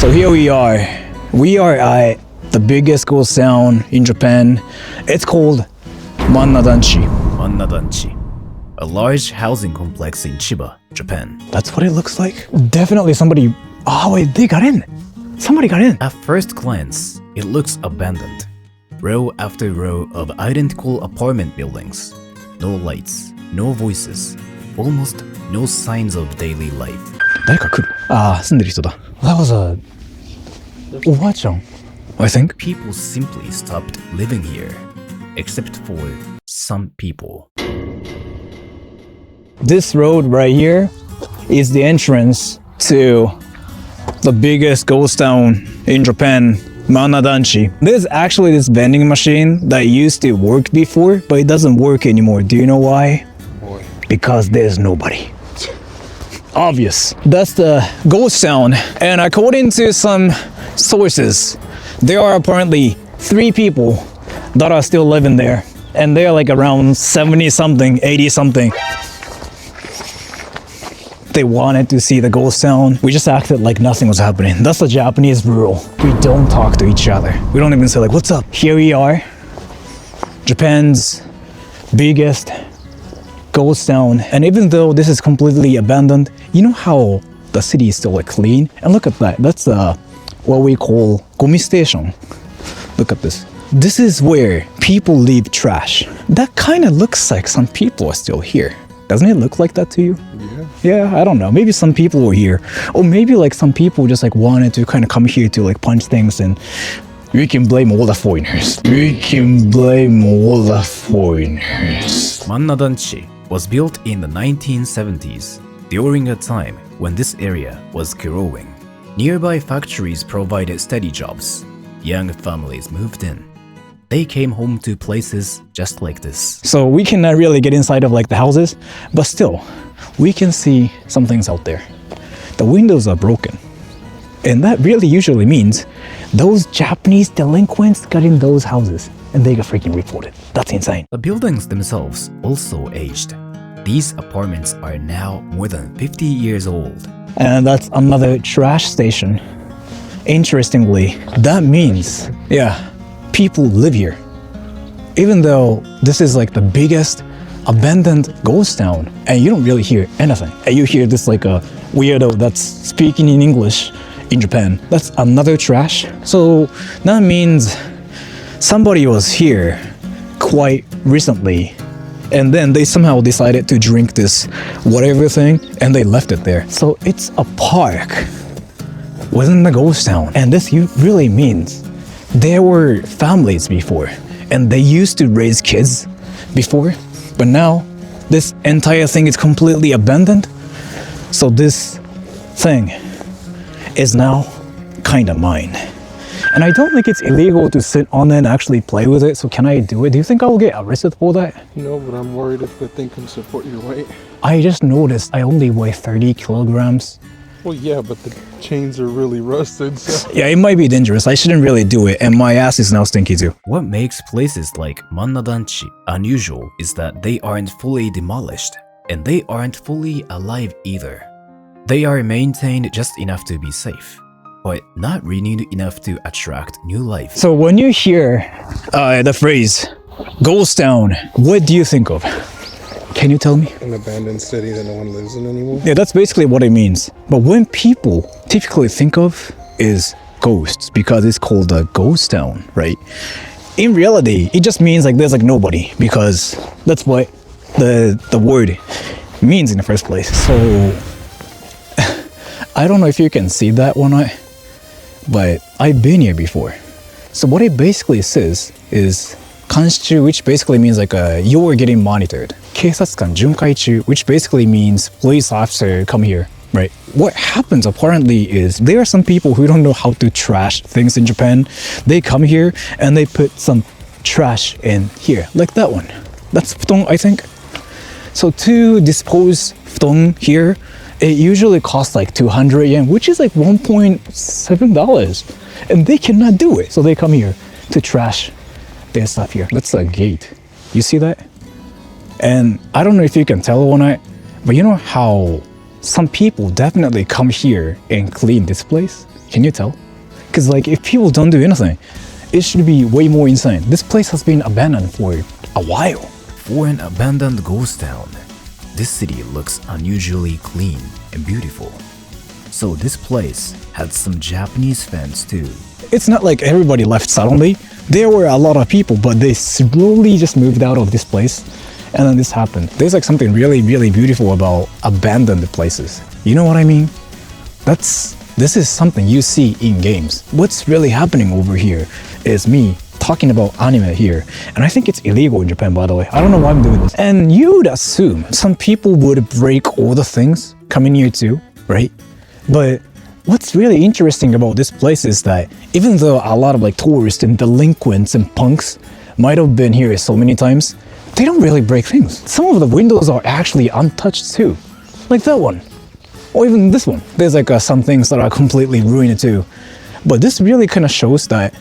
So here we are. We are at the biggest ghost town in Japan. It's called manna danchi. Manna danchi, a large housing complex in Chiba, Japan. That's what it looks like. Definitely somebody. Oh wait, they got in. Somebody got in. At first glance, it looks abandoned. Row after row of identical apartment buildings. No lights, no voices, almost no signs of daily life. 誰か来る。ああ、住んでる人だ。That was a おばあちゃん I think. People simply stopped living here, except for some people. This road right here is the entrance to the biggest ghost town in Japan, manna danchi. There's actually this vending machine that used to work before, but it doesn't work anymore. Do you know why? Why? Because there's nobody. Obvious. That's the ghost town. And according to some sources, there are apparently 3 people that are still living there. And they're like around 70 something, 80 something. They wanted to see the ghost town. We just acted like nothing was happening. That's the Japanese rule. We don't talk to each other. We don't even say like, what's up? Here we are. Japan's biggest ghost town. And even though this is completely abandoned, you know how the city is still like clean? And look at that. That's what we call gomi station. Look at this. This is where people leave trash. That kind of looks like some people are still here. Doesn't it look like that to you? Yeah, I don't know. Maybe some people were here. Or maybe like some people just like wanted to kind of come here to like punch things, and we can blame all the foreigners. We can blame all the foreigners. Manna danchi was built in the 1970s, during a time when this area was growing. Nearby factories provided steady jobs. Young families moved in. They came home to places just like this. So we cannot really get inside of like the houses, but still, we can see some things out there. The windows are broken. And that really usually means those Japanese delinquents got in those houses and they got freaking reported. That's insane. The buildings themselves also aged. These apartments are now more than 50 years old. And that's another trash station. Interestingly, that means, people live here. Even though this is like the biggest abandoned ghost town, and you don't really hear anything. And you hear this like a weirdo that's speaking in English in Japan. That's another trash. So that means somebody was here quite recently, and then they somehow decided to drink this whatever thing, and they left it there. So it's a park within the ghost town. And this really means there were families before, and they used to raise kids before, but now this entire thing is completely abandoned. So this thing is now kind of mine. And I don't think it's illegal to sit on it and actually play with it, so can I do it? Do you think I will get arrested for that? No, but I'm worried if the thing can support your weight. I just noticed I only weigh 30 kilograms. Well, yeah, but the chains are really rusted, so... Yeah, it might be dangerous. I shouldn't really do it, and my ass is now stinky too. What makes places like manna danchi unusual is that they aren't fully demolished, and they aren't fully alive either. They are maintained just enough to be safe, but not renewed enough to attract new life. So when you hear the phrase ghost town, what do you think of? Can you tell me? An abandoned city that no one lives in anymore? Yeah, that's basically what it means. But when people typically think of is ghosts, because it's called a ghost town, right? In reality, it just means like there's like nobody, because that's what the word means in the first place. So I don't know if you can see that or not, but I've been here before. So what it basically says is kanshiju, which basically means like you are getting monitored. 警察官巡回中, which basically means police officer, come here, right? What happens apparently is there are some people who don't know how to trash things in Japan. They come here and they put some trash in here, like that one. That's futon, I think. So to dispose futon here, it usually costs like 200 yen, which is like $1.7. And they cannot do it. So they come here to trash their stuff here. That's a gate. You see that? And I don't know if you can tell or not, but you know how some people definitely come here and clean this place. Can you tell? Because like if people don't do anything, it should be way more insane. This place has been abandoned for a while. For an abandoned ghost town, this city looks unusually clean and beautiful. So this place had some Japanese fans too. It's not like everybody left suddenly. There were a lot of people, but they slowly just moved out of this place. And then this happened. There's like something really, really beautiful about abandoned places. You know what I mean? This is something you see in games. What's really happening over here is me talking about anime here. And I think it's illegal in Japan, by the way. I don't know why I'm doing this. And you'd assume some people would break all the things coming here too, right? But what's really interesting about this place is that even though a lot of like tourists and delinquents and punks might have been here so many times, they don't really break things. Some of the windows are actually untouched too. Like that one. Or even this one. There's like some things that are completely ruined too. But this really kind of shows that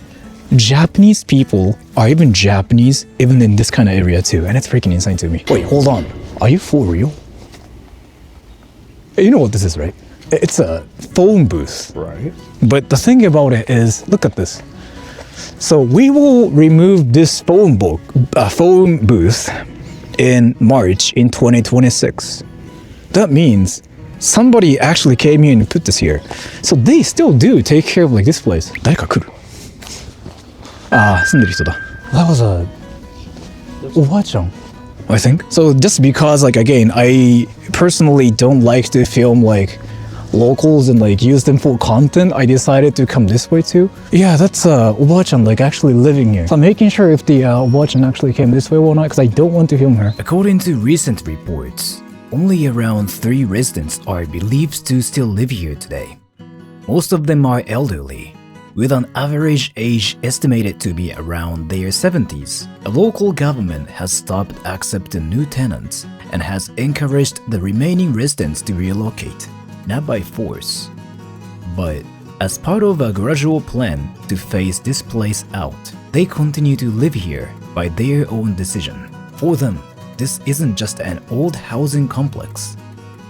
Japanese people are even Japanese even in this kind of area too. And it's freaking insane to me. Wait, hold on. Are you for real? You know what this is, right? It's a phone booth. Right. But the thing about it is, look at this. So we will remove this phone booth in March in 2026. That means somebody actually came here and put this here. So they still do take care of like this place. 誰か来る? 住んでる人だ. That was a おばあちゃん I think. So just because like again, I personally don't like to film like locals and like use them for content, I decided to come this way too. Yeah, that's Oba-chan like actually living here. So I'm making sure if the Oba-chan actually came this way or not because I don't want to film her. According to recent reports, only around 3 residents are believed to still live here today. Most of them are elderly, with an average age estimated to be around their 70s. The local government has stopped accepting new tenants and has encouraged the remaining residents to relocate. Not by force, but as part of a gradual plan to phase this place out. They continue to live here by their own decision. For them, this isn't just an old housing complex,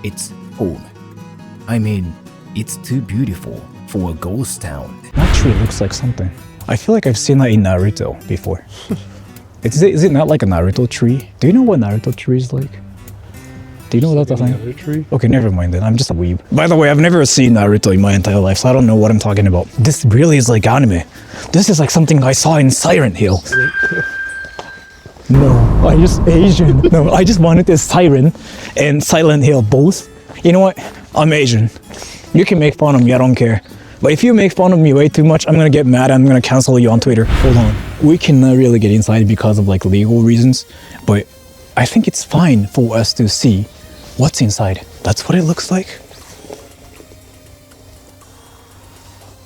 it's home. I mean, it's too beautiful for a ghost town. That tree looks like something. I feel like I've seen that in Naruto before. Is it not like a Naruto tree? Do you know what Naruto tree is like? Do you know what that's a thing? Tree? Okay, never mind then. I'm just a weeb. By the way, I've never seen Naruto in my entire life, so I don't know what I'm talking about. This really is like anime. This is like something I saw in Silent Hill. No, I just Asian. No, I just wanted this Siren and Silent Hill both. You know what? I'm Asian. You can make fun of me, I don't care. But if you make fun of me way too much, I'm gonna get mad and I'm gonna cancel you on Twitter. Hold on. We cannot really get inside because of like legal reasons, but I think it's fine for us to see what's inside. That's what it looks like.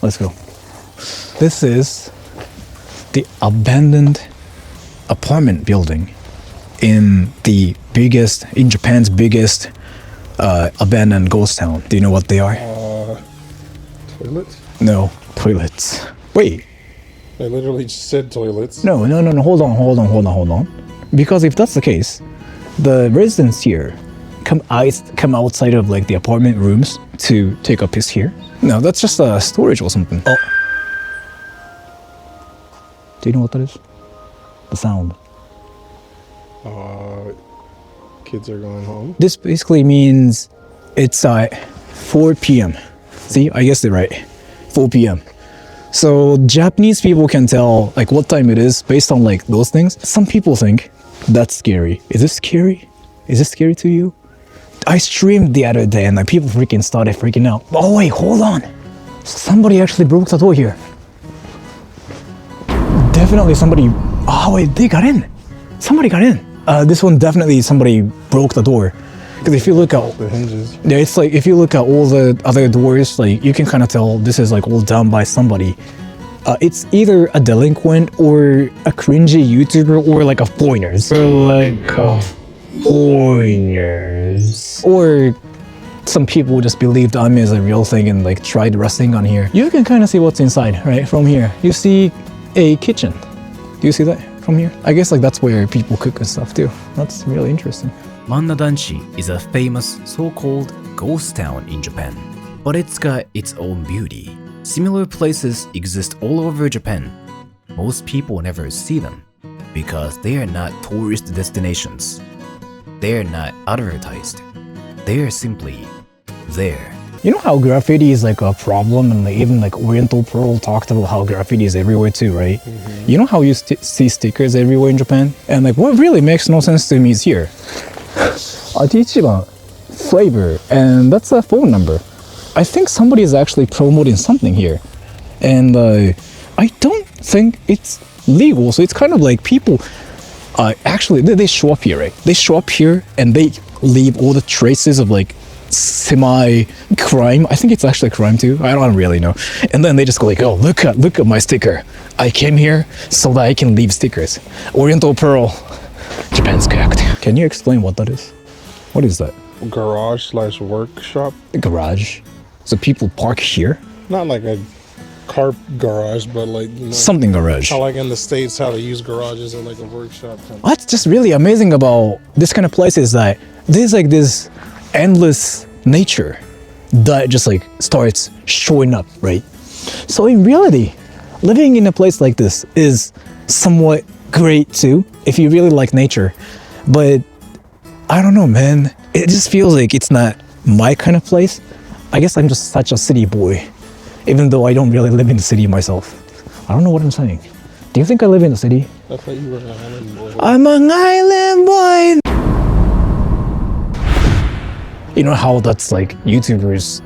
Let's go. This is the abandoned apartment building in Japan's biggest abandoned ghost town. Do you know what they are? Toilets? No, toilets. Wait. I literally just said toilets. No. Hold on. Because if that's the case, the residents here come outside of like the apartment rooms to take a piss here. No, that's just a storage or something. Oh. Do you know what that is? The sound. Kids are going home. This basically means it's 4 p.m. See, I guessed it right. 4 p.m. So Japanese people can tell like what time it is based on like those things. Some people think that's scary. Is this scary? Is this scary to you? I streamed the other day and like people started freaking out. Oh wait, hold on. Somebody actually broke the door here. Definitely somebody. Oh wait, they got in. Somebody got in. This one definitely somebody broke the door. Because if you look at the hinges, yeah, it's like if you look at all the other doors, like you can kind of tell this is like all done by somebody. It's either a delinquent or a cringy YouTuber or like a foreigners. Or like foreigners. Or some people just believed anime is a real thing and like tried resting on here. You can kind of see what's inside, right? From here. You see a kitchen. Do you see that from here? I guess like that's where people cook and stuff too. That's really interesting. Manna danchi is a famous so-called ghost town in Japan, but it's got its own beauty. Similar places exist all over Japan. Most people never see them because they are not tourist destinations. They are not advertised. They are simply there. You know how graffiti is like a problem, and like even like Oriental Pearl talked about how graffiti is everywhere too, right? You know how you see stickers everywhere in Japan? And like what really makes no sense to me is here. Ichiban flavor, and that's a phone number. I think somebody is actually promoting something here. And I don't think it's legal, so it's kind of like people actually they show up here, right? They show up here and they leave all the traces of like semi-crime. I think it's actually a crime too. I don't really know. And then they just go like, oh, look at my sticker. I came here so that I can leave stickers. Oriental Pearl, Japan's Act. Can you explain what that is? What is that? Garage/workshop. A garage. So people park here? Not like a car garage, but like, you know, Something garage. how like in the States how they use garages as like a workshop. What's just really amazing about this kind of place is that there's like this endless nature that just like starts showing up, right? So in reality, living in a place like this is somewhat great too, if you really like nature. But I don't know, man. It just feels like it's not my kind of place. I guess I'm just such a city boy, even though I don't really live in the city myself. I don't know what I'm saying. Do you think I live in the city? I thought you were an island boy. I'm an island boy. You know how that's like YouTubers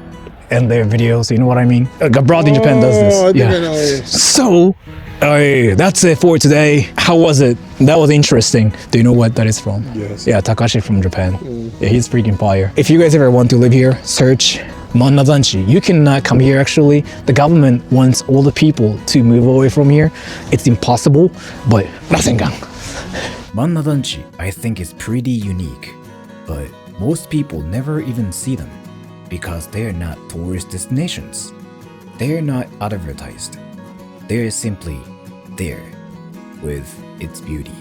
and their videos, you know what I mean? Abroad in Japan does this. I think I know it. So, that's it for today. How was it? That was interesting. Do you know what that is from? Yes. Yeah, Takashi from Japan. Yeah, he's freaking fire. If you guys ever want to live here, search manna danchi. You cannot come here actually. The government wants all the people to move away from here. It's impossible, but nothing can. Manna danchi, I think, is pretty unique, but most people never even see them because they are not tourist destinations. They are not advertised. They are simply there with its beauty.